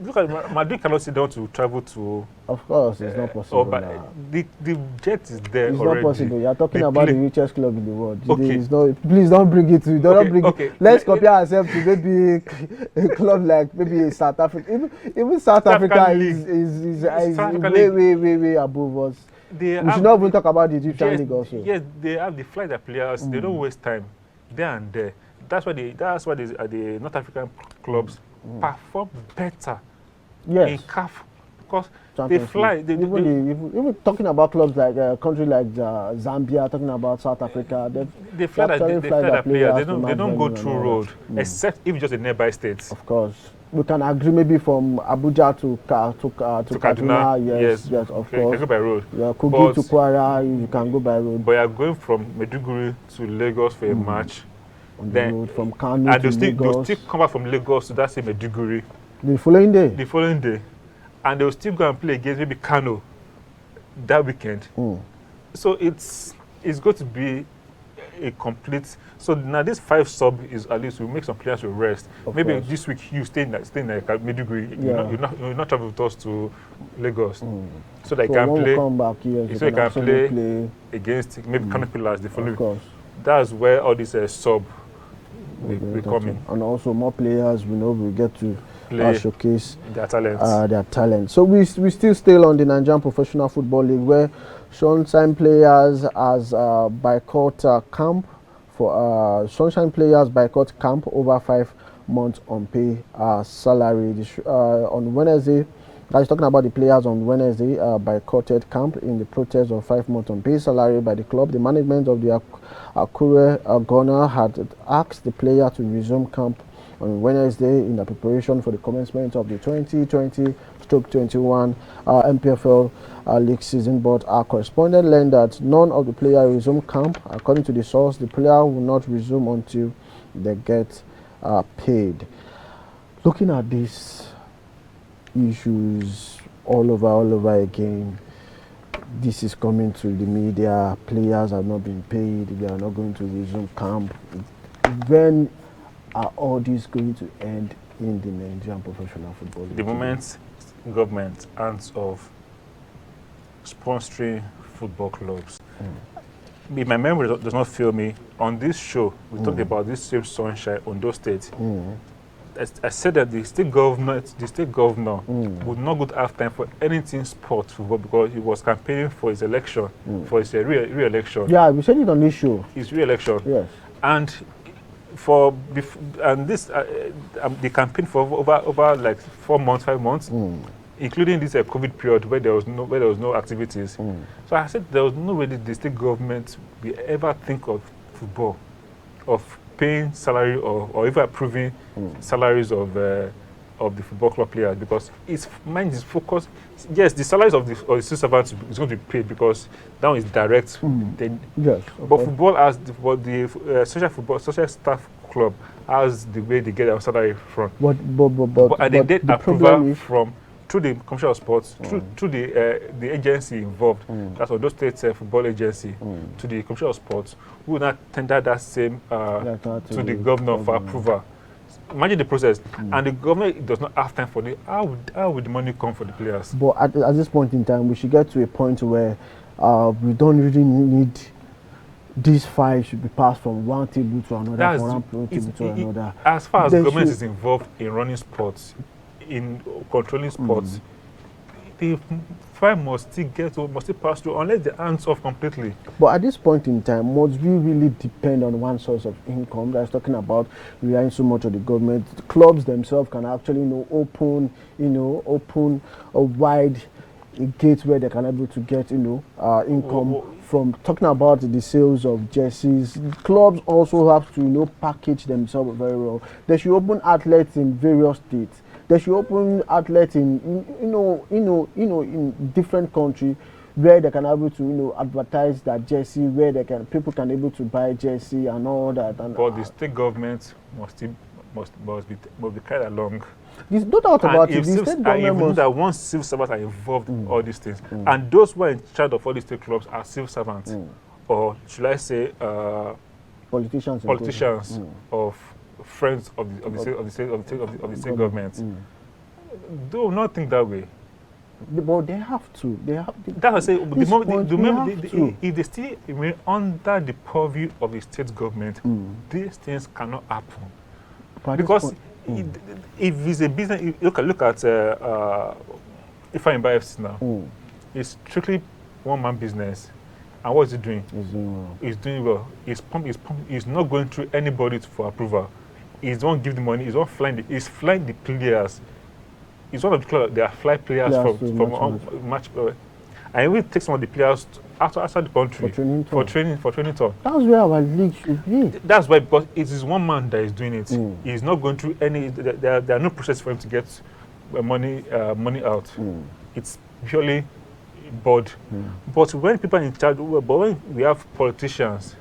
Look at Madrid cannot sit down to travel to. Of course, it's not possible. The jet is there it's already. Not possible. You are talking about the richest club in the world. Okay. Please don't bring it to. Don't bring it. Let's compare ourselves to maybe a club like maybe South Africa. Even South Africa is way above us. We should not even talk about the Egyptian league also. Yes, they have the flight that players. They don't waste time there and there. That's why the North African clubs perform better in CAF because they fly. Even talking about clubs like country like Zambia, talking about South Africa, they fly that players. They don't go through road except if it's just a nearby state. Of course. We can agree maybe from Abuja to Kaduna. Yes, of course. You can go by road. Yeah, Kogi to Kwara, you can go by road. But you're going from Maiduguri to Lagos for a match. On the road from Kano to Lagos. They'll still come back from Lagos to that same Maiduguri. The following day? And they'll still go and play against maybe Kano that weekend. So it's going to be a complete. So now this 5 sub is at least will make some players will rest. Maybe this week you stay in Maiduguri. You're not travel with us to Lagos, so they can play. Come back here, so they can play against maybe Kano Pillars the following week. That's where all this sub will come in. And also more players we get to showcase their talent. So we still stay on the Nigerian Professional Football League, where Sunshine players as boycott camp for Sunshine players boycott camp over 5 months unpaid salary. On Wednesday, I was talking about the players on Wednesday boycotted camp in the protest of 5 months unpaid salary by the club. The management of the Akure Ghana had asked the player to resume camp on Wednesday in the preparation for the commencement of the 2020-21 MPFL league season, but our correspondent learned that none of the players resumed camp. According to the source, the player will not resume until they get paid. Looking at these issues all over again, this is coming to the media. Players have not been paid. They are not going to resume camp. When are all these going to end in the Nigerian Professional Football League? The moment government hands off sponsoring football clubs. If my memory does not fail me, on this show we talked about this same Sunshine Ondo State. I said that the state governor would not go to have time for anything sport football because he was campaigning for his election, for his re-election. Yeah, we said it on this show. His re-election. Yes. And the campaign for over like 4 months, 5 months, including this COVID period where there was no activities. So I said there was no way the state government will ever think of football, of paying salary or even approving salaries of the football club players, because its mind is focused. Yes, the salaries of the civil servants is going to be paid because that one is direct. Yes, but football has the social staff club has the way they get their salary from. But they get approval from through the Commission of Sports, through the agency involved, that's Ondo State Football Agency, to the Commission of Sports, who will not tender that same to the governor for approval. Imagine the process, and the government does not have time for it. How would the money come for the players? But at this point in time, we should get to a point where we don't really need this file should be passed from one table to another, from one table to another. As far as government is involved in running sports, in controlling sports, the file must still pass through unless the hands off completely. But at this point in time, must we really depend on one source of income? That's talking about relying so much on the government. The clubs themselves can actually open a wide gate where they can able to get income from talking about the sales of jerseys. Clubs also have to package themselves very well. They should open outlets in various states. They should open outlets in in different countries where they can able to advertise that jersey, where people can able to buy jersey and all that. And but the state government must be carried along. There's no doubt about it. The state government must, that once civil servants are involved in all these things, and those who are in charge of all these state clubs are civil servants, or should I say, politicians of friends of the state government. Do not think that way. But they have to. They have. That's what I say. If they still remain under the purview of the state government, these things cannot happen. Because if it's a business, look at if I buy FC now, it's strictly one-man business. And what is he doing? He's doing well. He's not going through anybody for approval. He's the one giving the money. He's the one flying. He's flying the players. He's one of the clubs. They are fly players from match. And he will take some of the players outside the country for training tour. That's where our league should be. That's why, because it is one man that is doing it. He's not going through any. There are no process for him to get money out. It's purely board. But when people are in charge, but when we have politicians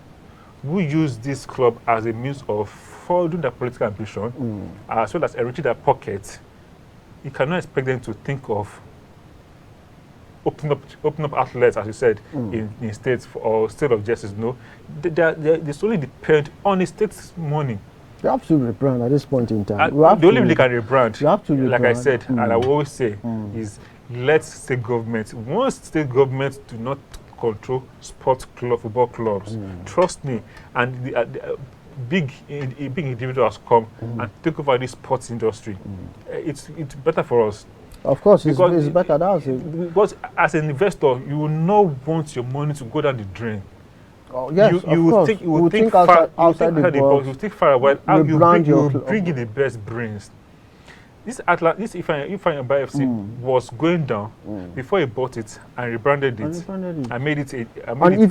who use this club as a means of furthering their political ambition, as well as enriching their pockets, you cannot expect them to think of open up outlets, as you said, in states or state of justice. No, they solely depend on the state's money. You have to rebrand at this point in time. The only way they can rebrand, you have to rebrand. Like I said, and I will always say, is let state government. Once state governments do not control football clubs, trust me, and the big individuals come and take over this sports industry. It's better for us. Of course, it's better. Because as an investor, you will not want your money to go down the drain. Oh, yes, you will think outside the box. You think far away. You bring in the best brains. This if I buy FC was going down before he bought it and rebranded it. I made it. If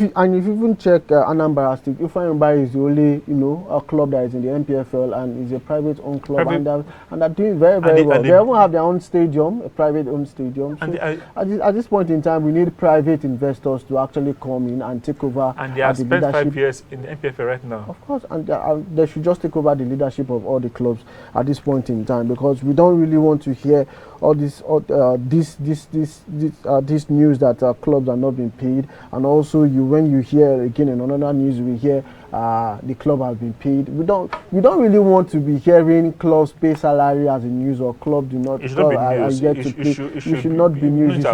you even check Anambra State, if I buy is the only a club that is in the MPFL and is a private-owned club, and they're doing very well. They don't have their own stadium, a private-owned stadium. So at this point in time, we need private investors to actually come in and take over. And they have spent 5 years in the MPFL right now. Of course, and they should just take over the leadership of all the clubs at this point in time, because we don't really want to hear all this news that clubs are not being paid, and also when you hear again in another news we hear the club has been paid. We don't really want to be hearing clubs pay salary as a news, or club do not. It should not be news. It should not be news.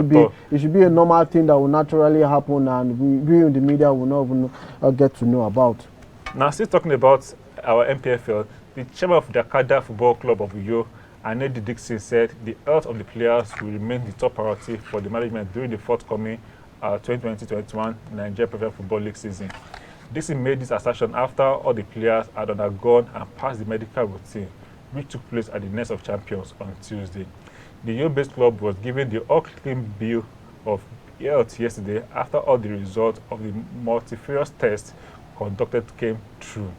It should be a normal thing that will naturally happen, and we in the media will not even get to know about. Now, still talking about our MPFL, the chairman of the Jakarta Football Club of Uyo, Anedi Dixon, said the health of the players will remain the top priority for the management during the forthcoming 2020-21 Nigeria Premier Football League season. Dixon made this assertion after all the players had undergone and passed the medical routine, which took place at the Nest of Champions on Tuesday. The Uyo-based club was given the all-clean bill of health yesterday after all the results of the multifarious tests conducted came true.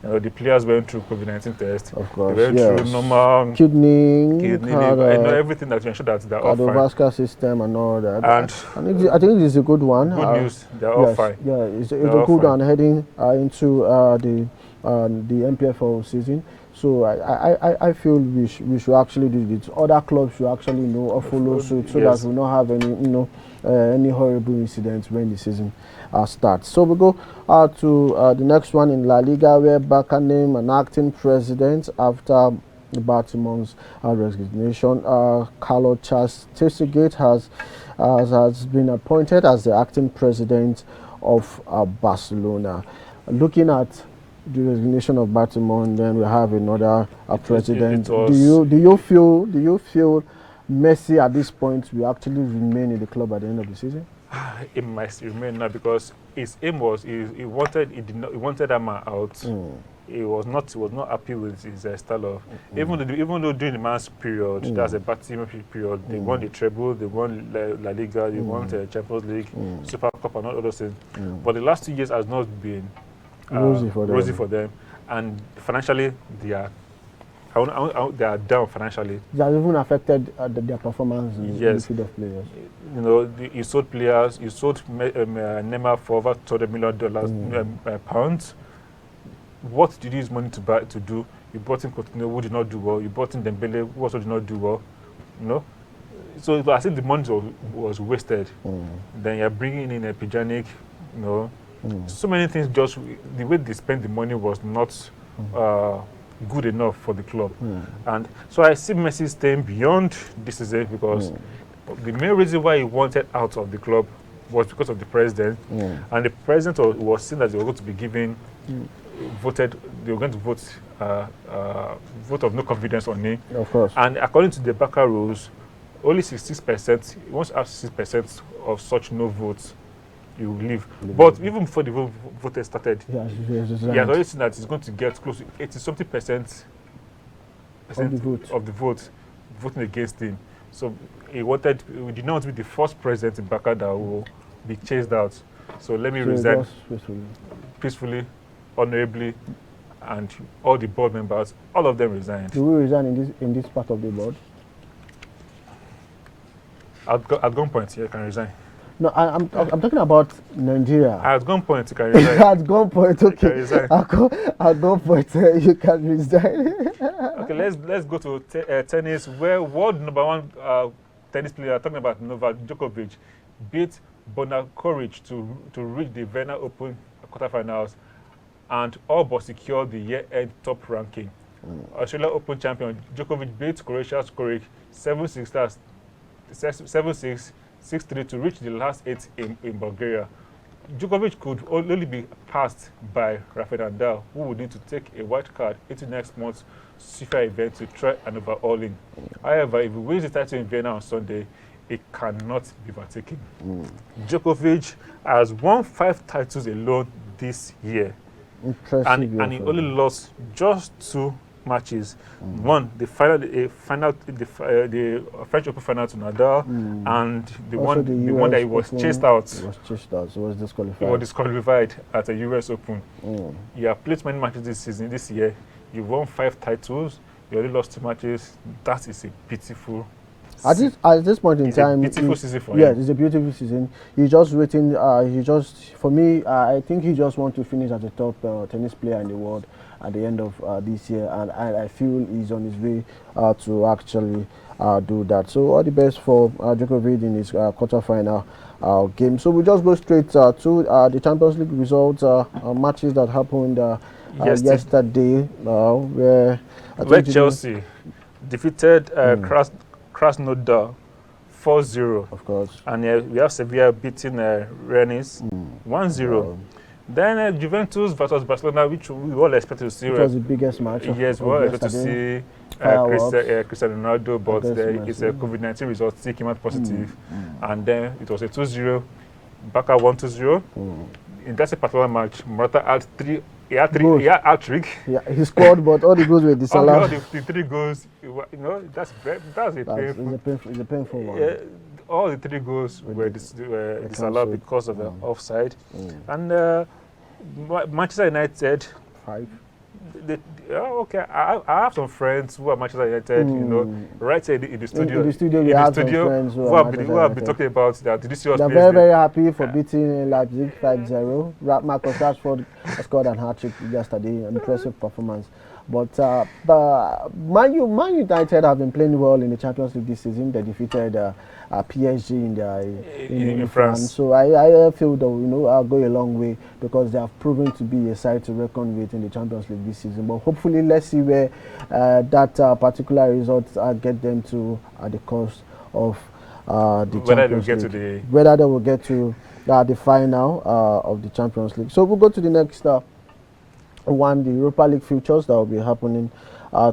The players went through COVID-19 tests. Of course, they went through normal kidney, everything that to ensure that they're all fine. Cardiovascular system and all that. And I think it's a good one. Good news, they're all fine. Yeah, it's a good one heading into the MPFL season. So I feel we should actually do this. Other clubs should actually follow suit, so that we not have any horrible incidents when the season starts. So we go to the next one in La Liga, where Barca named an acting president after Baltimore's resignation. Carlo Chastegate has been appointed as the acting president of Barcelona. Looking at the resignation of Baltimore, and then we have another president. Do you feel Messi at this point will actually remain in the club at the end of the season? It must remain now, because his aim was he wanted that man out. He was not happy with his style of even though during the man's period, that's a bad team period. They won the treble, they won La Liga, they won the Champions League, Super Cup, and all those things. But the last 2 years has not been rosy for them, and financially they are down financially. It has even affected their performance in the field of players. You know, you sold players. You sold Neymar for over $200 million pounds. What did you use money to do? You brought in Coutinho, who did not do well. You brought in Dembele, who also did not do well. You know, so I think the money was wasted. Then you're bringing in a Pjanic. You know, so many things. Just the way they spent the money was not good enough for the club. And so I see Messi staying beyond this season, because the main reason why he wanted out of the club was because of the president. And the president was seen that they were going to be giving they were going to vote of no confidence on him. Of course. And according to the Barca rules, only 66%, once after 6% of such no votes, you leave. But even before the vote started, he has already seen that he's going to get close to 80-something% of the vote voting against him. So we did not want to be the first president in Barca that will be chased out. So let me resign peacefully, honorably, and all the board members, all of them resigned. Do we resign in this part of the board? At gunpoint, yeah, you can resign. No, I'm talking about Nigeria. At gunpoint, you can resign. At gunpoint, okay. At gunpoint, you can resign. Okay, let's go to tennis, where world #1 tennis player, talking about Novak Djokovic, beat Bonar Koric to reach the Vienna Open quarterfinals, and all but secure the year-end top ranking. Australia Open champion Djokovic beat Croatia's Koric 7-6, 6-3 to reach the last 8 in Bulgaria. Djokovic could only be passed by Rafael Nadal, who would need to take a white card into next month's FIFA event to try an overhauling. However, if he wins the title in Vienna on Sunday, it cannot be overtaken. Djokovic has won 5 titles alone this year. And he only lost just 2 matches. One, the French Open final to Nadal, and the one that he was chased out. He was chased out, so he was disqualified. He was disqualified at the US Open. You have played many matches this year. You won 5 titles. You only lost 2 matches. That is a pitiful. At this point in time, it's a beautiful season for him. Yeah, it's a beautiful season. He's just waiting. For me, I think he just wants to finish as a top tennis player in the world at the end of this year, and I feel he's on his way to actually do that. So all the best for Djokovic in his quarterfinal game. So we just go straight to the Champions League results, matches that happened yesterday, where Chelsea defeated Krasnodar 4-0. Of course. And we have Sevilla beating Rennes 1-0. Then Juventus versus Barcelona, which we all expected to see. It was the biggest match. Yes, we all expected to see Cristiano Ronaldo, but it's a COVID-19 result, he came out positive. And then it was a 2-0. Barca 1-0. In that particular match, Morata had hat-trick. Yeah, he scored, but all the goals were disallowed. All the 3 goals, that's a painful one. All the 3 goals were disallowed because of the offside. And Manchester United, 5. I have some friends who are Manchester United, right here in the studio. In the studio, we have some friends who have been talking about that. They're very, very happy for beating Leipzig 5-0. Marcus Rashford scored an hat-trick yesterday, an impressive performance But the Man United have been playing well in the Champions League this season. They defeated PSG in France. So I feel that I'll go a long way because they have proven to be a side to reckon with in the Champions League this season. But hopefully, let's see where that particular result get them to at the cost of the Champions League. Whether they will get to the final of the Champions League. So we'll go to the next one, the Europa League futures that will be happening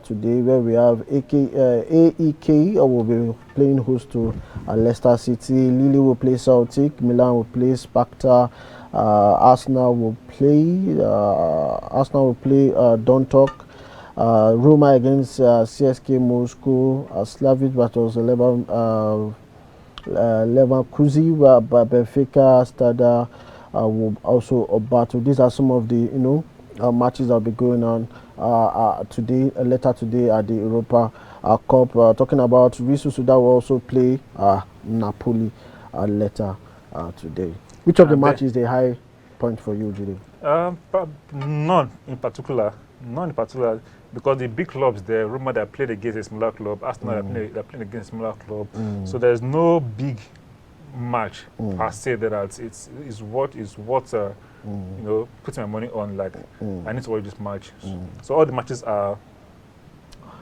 today, where we have AEK will be playing host to Leicester City. Lille will play Celtic. Milan will play Sparta. Arsenal will play Dunkirk. Roma against CSK Moscow. Slavic battles Leverkusen, Benfica, Stada will also battle. These are some of the matches that will be going on today, later today at the Europa Cup. Talking about Risu Suda will also play Napoli later today. Which of the matches is the high point for you, Judy? None in particular. None in particular. Because the big clubs there, Roma that played against a smaller club, Arsenal that played against a smaller club. So there's no big match per se that it's what putting my money on. Like I need to watch this match. So all the matches are.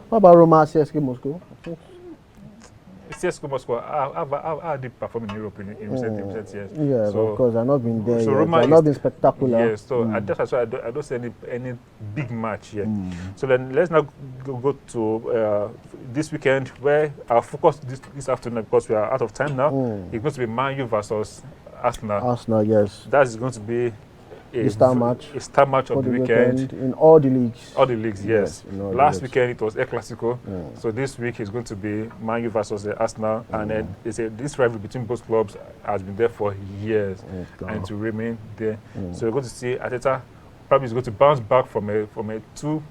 What about Roma, CSK Moscow? CSK Moscow, how did perform in Europe in recent years? Yeah, so, of course, I've not been there. So yet. Roma I've not been spectacular. Yes, so that's why I don't see any big match here. So then let's now go to this weekend, where our focus this afternoon, because we are out of time now, it's going to be Man U versus Arsenal. Arsenal, yes. That is going to be a star match of the weekend in all the leagues. All the leagues, yes. Last weekend it was El Clasico, so this week is going to be Man U versus Arsenal, and then this rivalry between both clubs has been there for years and to remain there. So we're going to see Arteta probably is going to bounce back from a two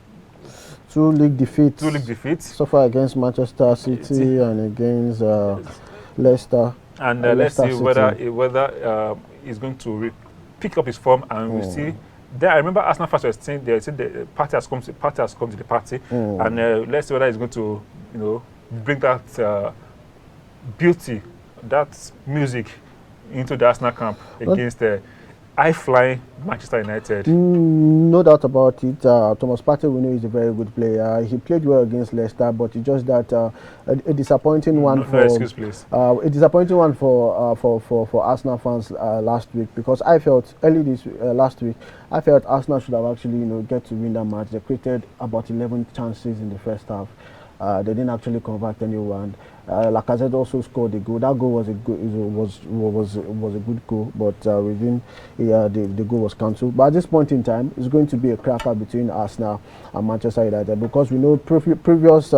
league defeats. So far against Manchester City and against Leicester. And let's see whether he's going to pick up his form, and we see. There, I remember Arsenal fans were saying the party has come to the party, and let's see whether he's going to, bring that beauty, that music into the Arsenal camp against the high-flying Manchester United. No doubt about it. Thomas Partey, we know, he's a very good player. He played well against Leicester, but it's just that a disappointing one for. No excuse, please. A disappointing one for Arsenal fans last week, because I felt last week Arsenal should have actually get to win that match. They created about 11 chances in the first half. They didn't actually convert anyone. Lacazette also scored a goal. That goal was a good goal, but within the goal was cancelled. But at this point in time, it's going to be a cracker between Arsenal and Manchester United, because we know previous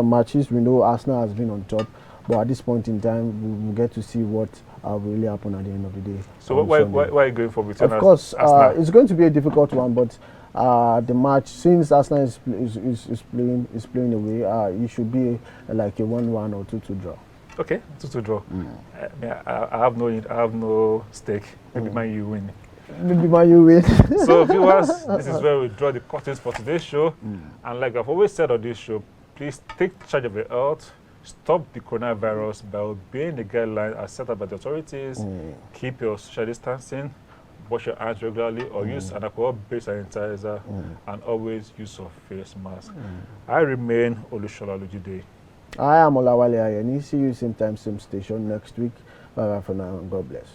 matches, we know Arsenal has been on top. But at this point in time, we will get to see what will really happen at the end of the day. So why are you going for between? Of course, it's going to be a difficult one, but the match, since Arsenal is playing away, it should be like a 1-1 or 2-2 draw. Okay, 2-2 draw. I have no stake. Maybe Man U win. So viewers, this is where we draw the curtains for today's show. And like I've always said on this show, please take charge of your health. Stop the coronavirus by obeying the guidelines as set up by the authorities. Keep your social distancing. Wash your hands regularly, or use an alcohol-based sanitizer, and always use your face mask. I remain Olushola Lujide. I am Olawale Ayeni. See you same time, same station next week. Bye bye for now, and God bless.